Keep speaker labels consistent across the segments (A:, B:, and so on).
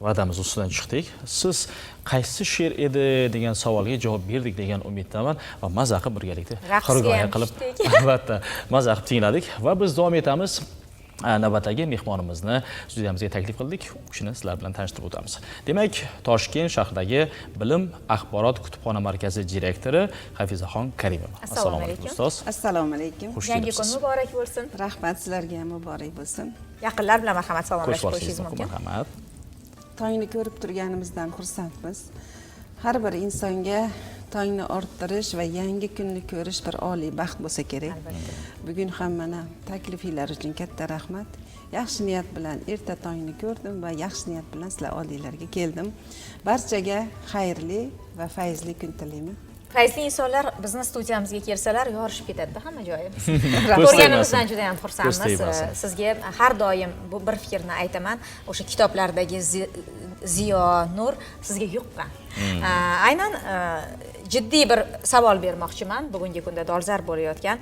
A: va'damiz ustidan chiqdik. Siz qaysi she'r edi degan savolga javob berdik degan umiddaman va maza qilib birgalikda xirgoyi qilib albatta maza qilib tingladik va biz davom etamiz. Navbatdagi mehmonimizni studiyamizga taklif qildik. U kishini sizlar bilan tanishtirib o'tamiz. Demak, Toshkent shahridagi Bilim axborot kutubxona markazi direktori Hafizaxon Karimova.
B: Assalomu alaykum ustoz.
C: Assalomu alaykum.
B: Yangi kun muborak bo'lsin.
C: Rahmat, sizlarga ham muborak bo'lsin.
B: Yaqinlar bilan marhamat salomlashib qo'yishingiz mumkin.
A: Marhamat.
C: Tongni ko'rib turganimizdan xursandmiz. Har bir insonga tongni orttirish va yangi kunni ko'rish bir oliy baxt bo'lsa kerak. Bugun ham mana taklifinglar uchun katta rahmat. Yaxshi niyat bilan erta tongni ko'rdim va yaxshi niyat bilan sizlar oldinglarga keldim. Barchaga xayrli va fayzli kun tilayman.
B: Fayzli insonlar bizni studiyamizga kelsalar yorishib ketadi hamma joyi. Ko'rganimizdan juda ham xursandmiz. Sizga har doim bu bir fikrni aytaman. O'sha kitoblardagi ziyo, nur sizga yuqqan. Aynan jiddiy bir savol bermoqchiman. Bugungi kunda dolzarb bo'layotgan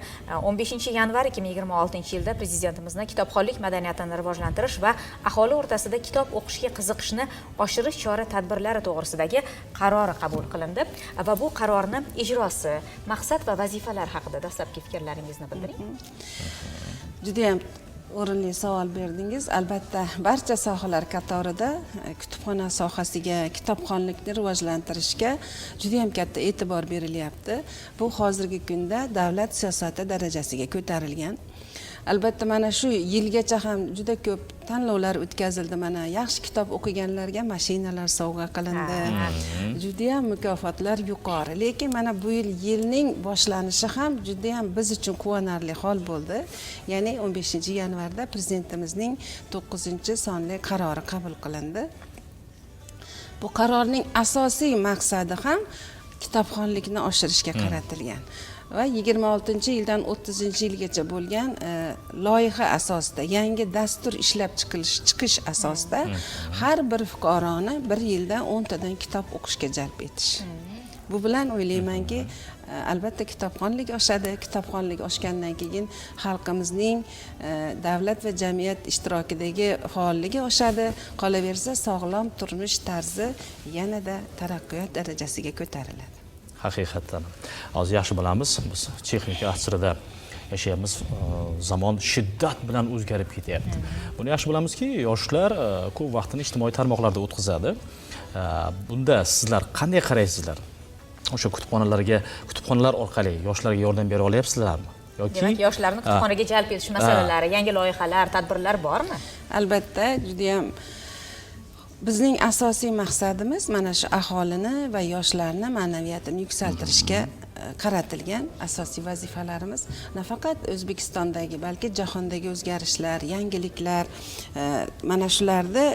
B: 15-yanvar 2026-yilda prezidentimizning kitobxonlik madaniyatini rivojlantirish va aholi o'rtasida kitob o'qishga qiziqishni oshirish chora-tadbirlari to'g'risidagi qarori qabul qilindi va bu qarorni ijrosi, maqsad va vazifalar haqida dastlabki fikrlaringizni bildiring.
C: Juda ham o'rinli savol berdingiz. Albatta, barcha sohalar qatorida kutubxona sohasiga, kitobxonlikni rivojlantirishga juda ham katta e'tibor berilyapti. Bu hozirgi kunda davlat siyosati darajasiga ko'tarilgan. Albatta, mana shu yilgacha ham juda ko'p tanlovlar o'tkazildi. Mana yaxshi kitob o'qiganlarga mashinalar sovg'a qilindi. Juda ham mukofotlar yuqori. Lekin mana bu yilning boshlanishi ham juda ham biz uchun quvonarli hol bo'ldi. Ya'ni 15-yanvarda prezidentimizning 9-sonli qarori qabul qilindi. Bu qarorning asosiy maqsadi ham kitobxonlikni oshirishga qaratilgan. Va 26-yildan 30-yilgacha bo'lgan loyiha asosida, yangi dastur ishlab chiqish asosida har bir fuqaroni bir yilda 10 tadan kitob o'qishga jalb etish. Bu bilan o'ylaymanki, albatta kitobxonlik oshadi. Kitobxonlik oshgandan keyin xalqimizning davlat va jamiyat ishtirokidagi faolligi oshadi. Qolaversa, sog'lom turmush tarzi yanada taraqqiyot darajasiga ko'tariladi.
A: Haqiqatan. Hozir yaxshi bilamiz, biz texnika asrida yashayapmiz. Zamon shiddat bilan o'zgarib ketyapti. Buni yaxshi bilamizki, yoshlar ko'p vaqtini ijtimoiy tarmoqlarda o'tkazadi. Bunda sizlar qanday qaraysizlar? O'sha kutubxonalar orqali yoshlarga yordam bera olyapsizlarmi? Yoki
B: demak, yoshlarni kutubxonaga jalb etish masalalari, yangi loyihalar, tadbirlar bormi?
C: Albatta, juda ham bizning asosiy maqsadimiz mana shu aholini va yoshlarni ma'naviyatini yuksaltirishga qaratilgan asosiy vazifalarimiz. Nafaqat O'zbekistondagi, balki jahondagi o'zgarishlar, yangiliklar, mana shularni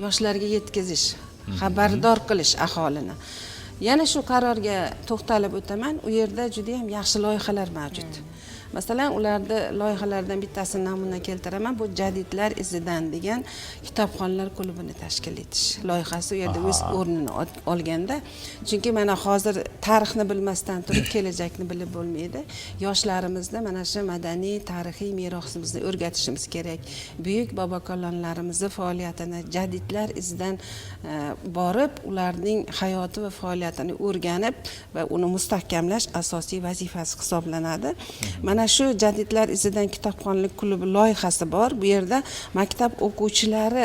C: yoshlarga yetkazish, xabardor qilish aholini. Yana shu qarorga to'xtalib o'taman. U yerda juda ham yaxshi loyihalar mavjud. Masalan, ularda loyihalardan bittasini namuna keltiraman. Bu Jadidlar izidan degan kitobxonlar klubini tashkil etish loyihasi u yerda o'z o'rnini olganda. Chunki mana hozir tarixni bilmasdan turib kelajakni bilib bo'lmaydi. Yoshlarimizni mana shu madaniy, tarixiy merosimizni o'rgatishimiz kerak. Buyuk bobokalonlarimizning faoliyatini Jadidlar izidan borib, ularning hayoti va faoliyatini o'rganib va uni mustahkamlash asosiy vazifasi hisoblanadi. Mana shu Jadidlar izidan kitobxonlik klubi loyihasi bor. Bu yerda maktab o'quvchilari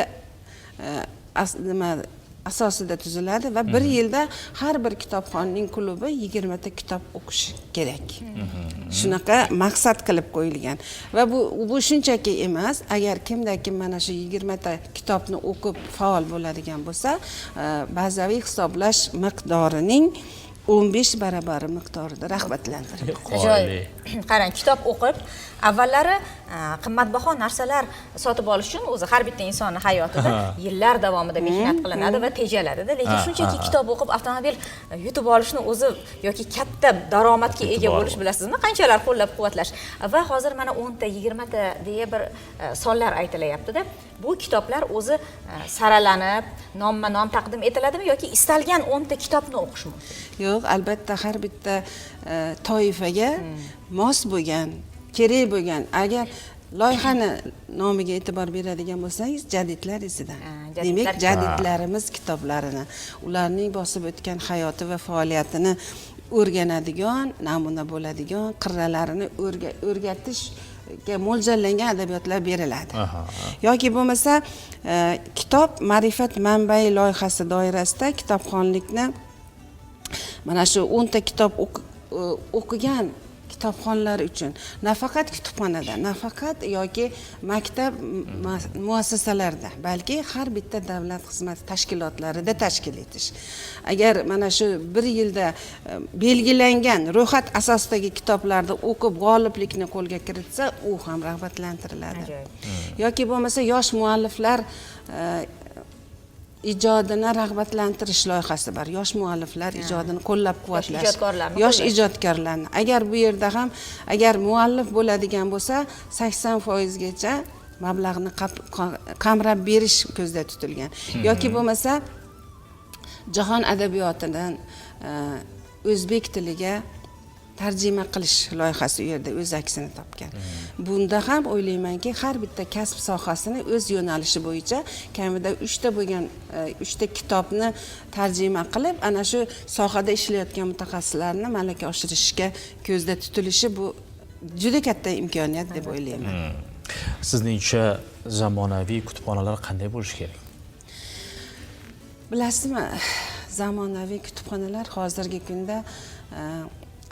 C: asosida tuziladi va bir yilda har bir kitobxonning klubi 20 ta kitob o'qishi kerak. Shunaqa maqsad qilib qo'yilgan. Va bu shunchaki emas, agar kimda-kim mana shu 20 ta kitobni o'qib faol bo'ladigan bo'lsa, bazaviy hisoblash miqdorining 15 barabari miqdorida rag'batlantiradi.
B: Qarang, kitob o'qib, avvallari qimmatbaho narsalar sotib olish uchun o'zi har bitta insonning hayotida yillar davomida mehnat qilinadi va tejaladi-da. Lekin shunchaki kitob o'qib avtomobil yutib olishni o'zi yoki katta daromadga ega bo'lish bilasizmi? Qanchalar qo'llab-quvvatlash. Va hozir mana 10 ta, 20 ta deya bir sonlar aytilayapti-da. Bu kitoblar o'zi saralanib, nomma-nom taqdim etiladimi yoki istalgan 10 ta kitobni o'qish mumkin?
C: Yo'q, albatta har bitta toifaga mos bo'lgan, kerak bo'lgan, agar loyihani nomiga e'tibor beradigan bo'lsangiz, jadidlar izidan. Demak, jadidlarimiz kitoblarini, ularning bosib o'tgan hayoti va faoliyatini o'rganadigan, namuna bo'ladigan, qirralarini o'rgatishga mo'ljallangan adabiyotlar beriladi. Yoki bo'lmasa, kitob ma'rifat manbai loyihasi doirasida kitobxonlikni mana shu 10 ta kitob o'qigan kitobxonlar uchun nafaqat kutubxonada, nafaqat yoki maktab muassasalarida, balki har bitta davlat xizmati tashkilotlarida tashkil etish. Agar mana shu bir yilda belgilangan ro'yxat asosidagi kitoblarni o'qib g'oliblikni qo'lga kiritsa, u ham rag'batlantiriladi. Yoki bo'lmasa yosh mualliflar ijodini rag'batlantirish loyihasi bor. Yosh mualliflar ijodini qo'llab-quvvatlash. Yosh ijodkorlarni. Agar bu yerda ham agar muallif bo'ladigan bo'lsa, 80% gacha mablag'ni qamrab berish ko'zda tutilgan. Yoki bo'lmasa jahon adabiyotidan o'zbek tiliga tarjima qilish loyihasi u yerda o'z aksini topgan. Bunda ham o'ylaymanki, har bitta kasb sohasini o'z yo'nalishi bo'yicha kamida 3 ta bo'lgan 3 ta kitobni tarjima qilib, ana shu sohada ishlayotgan mutaxassislarni malaka oshirishga ko'zda tutilishi bu juda katta imkoniyat deb o'ylayman.
A: Sizningcha zamonaviy kutubxonalar qanday bo'lishi kerak?
C: Bilasizmi, zamonaviy kutubxonalar hozirgi kunda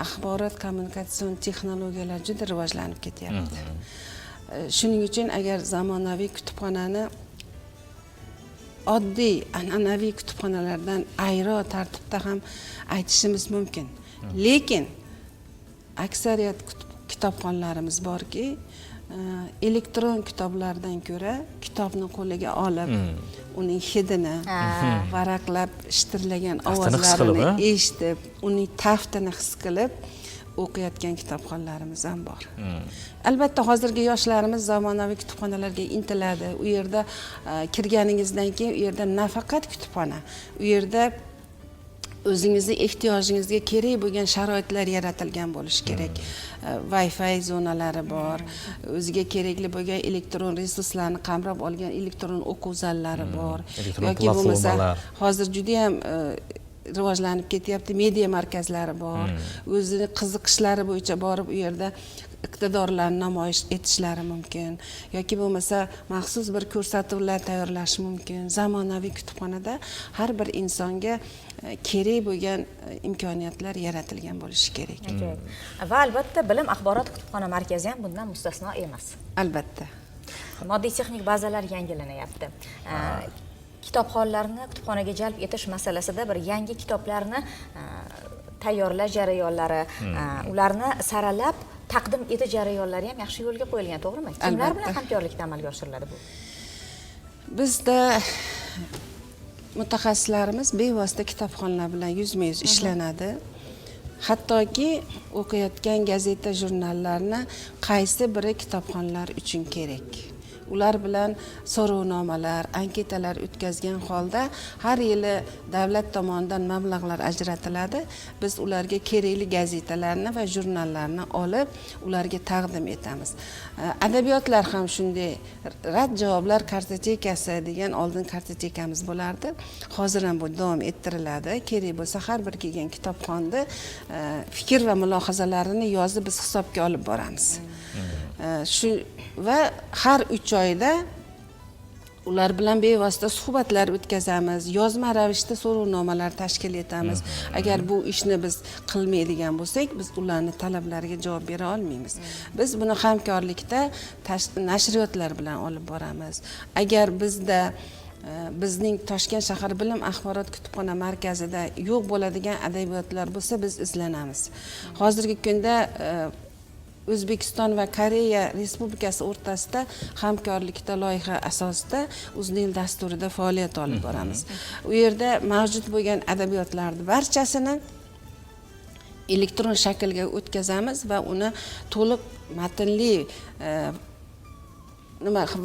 C: axborot kommunikatsion texnologiyalar juda rivojlanib ketyapti. Shuning uchun agar zamonaviy kutubxonani oddiy an'anaviy kutubxonalardan ayro tartibda ham aytishimiz mumkin. Lekin aksariyat kitobxonlarimiz borki, elektron kitoblardan ko'ra kitobni qo'liga olib, uning hidini, varaqlab shitirlagan ovozlarini eshitib, uning taftini his qilib o'qiyotgan kitobxonlarimiz ham bor. Albatta hozirgi yoshlarimiz zamonaviy kutubxonalarga intiladi. U yerda kirganingizdan keyin u yerda nafaqat kutubxona, u yerda o'zingizning ehtiyojingizga kerak bo'lgan sharoitlar yaratilgan bo'lishi kerak. Wi-Fi zonalari bor, o'ziga kerakli bo'lgan elektron resurslarni qamrab olgan elektron o'quv zallari bor. Yoki bo'lmasa hozir juda ham rivojlanib ketyapti, media markazlari bor. O'zini qiziqishlari bo'yicha borib u yerda iqtidorlarni namoyish etishlari mumkin. Yoki bo'lmasa maxsus bir ko'rsatuvlar tayyorlash mumkin. Zamonaviy kutubxonada har bir insonga kerak bo'lgan imkoniyatlar yaratilgan bo'lishi kerak.
B: Va albatta bilim axborot kutubxona markazi ham bundan mustasno emas.
C: Albatta.
B: Moddiy texnik bazalar yangilanyapti. Kitobxonlarni kutubxonaga jalb etish masalasida bir yangi kitoblarni tayyorlash jarayonlari, ularni saralab taqdim etish jarayonlari ham yaxshi yo'lga qo'yilgan, to'g'rimi? Kimlar bilan hamkorlikda amalga oshiriladi bu?
C: Bizda mutaxassislarimiz bevosita kitobxonlar bilan yuzma-yuz ishlanadi. Hattoki o'qiyotgan gazeta, jurnallarni qaysi biri kitobxonlar uchun kerak. Ular bilan so'rovnomalar, anketalar o'tkazgan holda har yili davlat tomonidan mablag'lar ajratiladi. Biz ularga kerakli gazetalarni va jurnallarni olib, ularga taqdim etamiz. Adabiyotlar ham shunday, rad javoblar kartotekasi degan oldin kartotekamiz bo'lardi. Hozir ham bu davom ettiriladi. Kerak bo'lsa har bir kelgan kitobxonni fikr va mulohazalarini yozib biz hisobga olib boramiz. Shu va har 3 oyda ular bilan bevosita suhbatlar o'tkazamiz, yozma ravishda so'rovnomalar tashkil etamiz. Agar bu ishni biz qilmaydigan bo'lsak, biz ularning talablariga javob bera olmaymiz. Biz buni hamkorlikda nashriyotlar bilan olib boramiz. Agar bizda bizning Toshkent shahar bilim axborot kutubxona markazida yo'q bo'ladigan adabiyotlar bo'lsa, biz izlanamiz. Hozirgi kunda O'zbekiston va Koreya Respublikasi o'rtasida hamkorlikda loyiha asosida Uznil dasturida faoliyat olib boramiz. U yerda mavjud bo'lgan adabiyotlarning barchasini elektron shaklga o'tkazamiz va uni to'liq matnli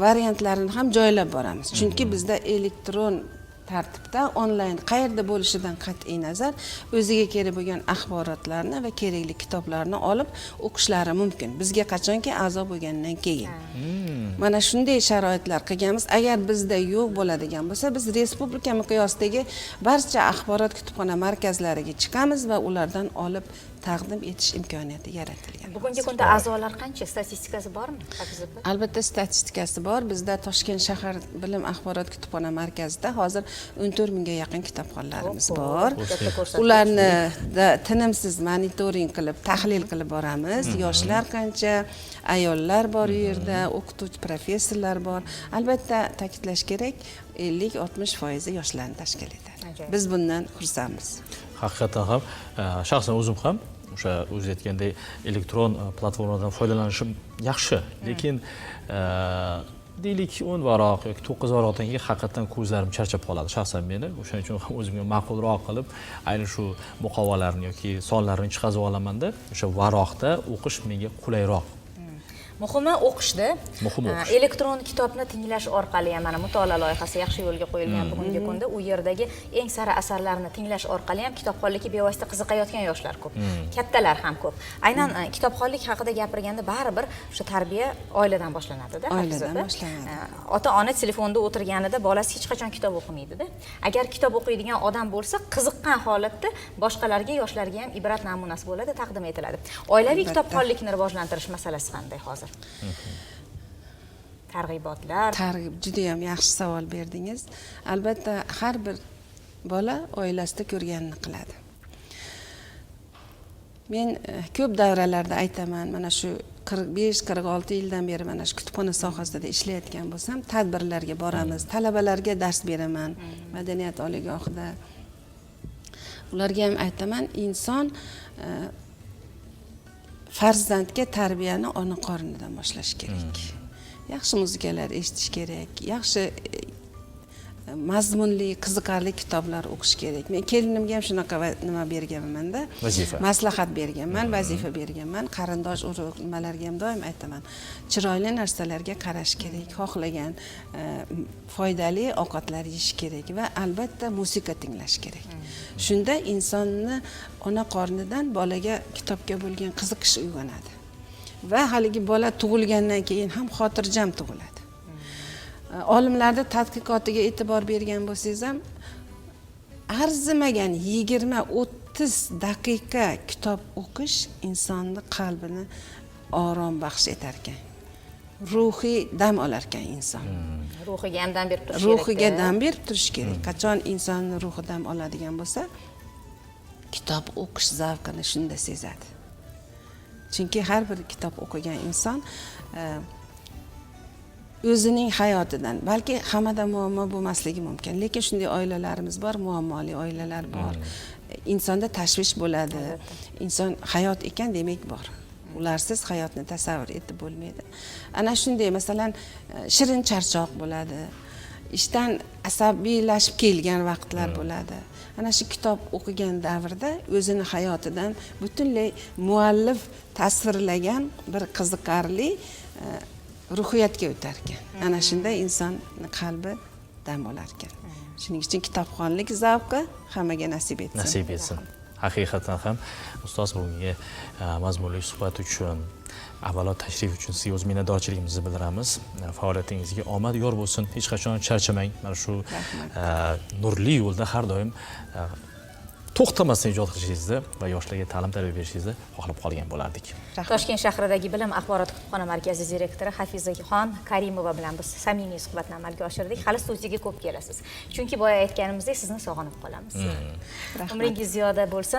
C: variantlarini ham joylab boramiz. Chunki bizda elektron tartibda onlayn qayerda bo'lishidan qat'iy nazar o'ziga kerak bo'lgan axborotlarni va kerakli kitoblarni olib o'qishlari mumkin. Bizga qachonki a'zo bo'lgandan keyin. Mana shunday sharoitlar qilganmiz. Agar bizda yo'q bo'ladigan bo'lsa, biz respublika miqyosidagi barcha axborot kutubxona markazlariga chiqamiz va ulardan olib taqdim etish imkoniyati yaratilgan.
B: Bugungi kunda a'zolar qancha? Statistikasi bormi?
C: Albatta statistikasi bor. Bizda Toshkent shahar bilim axborot kutubxona markazida hozir 14 mingga yaqin kitobxonlarimiz bor. Ularni tinimsiz monitoring qilib, tahlil qilib boramiz. Yoshlar qancha, ayollar bor u yerda, o'qituvchi professorlar bor. Albatta ta'kidlash kerak, 50-60% yoshlarni tashkil etadi. Biz bundan xursandmiz.
A: Haqiqatan ham shaxsan o'zim ham o'sha o'zi aytgandek elektron platformadan foydalanishim yaxshi, lekin deylik 10 varoq yoki 9 varoqdan keyin haqiqatan ko'zlarim charchab qoladi shaxsan meni. O'shaning uchun ham o'zimga ma'qulroq qilib, ayni shu muqovalarni yoki sonlarni chiqazib olamanda, o'sha varoqda o'qish menga qulayroq.
B: Muhimi o'qishda. Elektron kitobni tinglash orqali ham mana mutolaa loyihasi yaxshi yo'lga qo'yilgan bugungi kunda. U yerdagi eng sara asarlarni tinglash orqali ham kitobxonlikka bevosita qiziqayotgan yoshlar ko'p. Kattalar ham ko'p. Aynan kitobxonlik haqida gapirganda baribir o'sha tarbiya oiladan boshlanadi-da.
C: Oiladan boshlanadi.
B: Ota-ona telefonda o'tirganida bolasi hech qachon kitob o'qimaydi-da. Agar kitob o'qiydigan odam bo'lsa, qiziqqan holatda boshqalarga, yoshlarga ham ibrat namunasi bo'ladi, taqdim etiladi. Oilaviy kitobxonlikni rivojlantirish masalasi qanday hozir? Targ'ibotlar.
C: Juda ham yaxshi savol berdingiz. Albatta har bir bola oilasida ko'rganini qiladi. Men ko'p davralarda aytaman, mana shu 45-46 yildan beri mana shu kutubxona sohasida ishlayotgan bo'lsam, tadbirlarga boramiz, talabalarga dars beraman, madaniyat oliygohida. Ularga ham aytaman, inson farzandga tarbiyani ona qornidan boshlash kerak. Yaxshi muzikalar eshitish kerak, yaxshi mazmunli, qiziqarli kitoblar o'qish kerak. Men kelinimga ham shunaqa nima berganman-da,
A: vazifa.
C: Maslahat berganman, vazifa berganman. Qarindosh urug' nimalarga ham doim aytaman. Chiroyli narsalarga qarash kerak, xohlagan foydali ovqatlar yeyish kerak va albatta musiqa tinglash kerak. Shunda insonni ona qornidan bolaga kitobga bo'lgan qiziqish uyg'onadi. Va haligi bola tug'ilgandan keyin ham xotirjam tug'iladi. Olimlarda tadqiqotiga e'tibor bergan bo'lsangiz ham, arzimagan 20-30 daqiqa kitob o'qish insonni qalbini orom baxsh etar ekan. Ruhiy dam olar ekan inson.
B: Ruhiga ham dam berib turish kerak.
C: Ruhiga dam berib turish kerak. Qachon insonning ruhi dam oladigan bo'lsa, kitob o'qish zavqini shunda sezadi. Chunki har bir kitob o'qigan inson o'zining hayotidan, balki hammada muammo bo'lmasligi mumkin, lekin shunday oilalarimiz bor, muammoli oilalar bor. Insonda tashvish bo'ladi. Inson hayot ekan demak bor. Ularsiz hayotni tasavvur etib bo'lmaydi. Ana shunday, masalan, shirin charchoq bo'ladi. Ishdan asabiylashib kelgan vaqtlar bo'ladi. Ana shu kitob o'qigan davrda o'zini hayotidan butunlay muallif tasvirlagan bir qiziqarli ruhiyatga o'tar ekan. Ana shunda insonning qalbi dam olar ekan. Shuning uchun kitobxonlik zavqi hammaga nasib etsin.
A: Nasib etsin. Haqiqatan ham ustoz bugungi mazmunli suhbat uchun, avvalo tashrif uchun sizga o'z minnatdorchiligimizni bildiramiz. Faoliyatingizga omad yor bo'lsin. Hech qachon charchamang. Mana shu nurli yo'lda har doim to'xtamasdan ijod qilishingizni va yoshlarga ta'lim-tarbiya berishingizni xohlab qolgan bo'lardik.
B: Toshkent shahridagi Bilim axborot kutubxona markazi direktori Hafizaxon Karimova bilan biz samimiy suhbatni amalga oshirdik. Hali studiyaga ko'p kelasiz. Chunki boya aytganimizdek sizni sog'inib qolamiz. Umringiz ziyoda bo'lsin.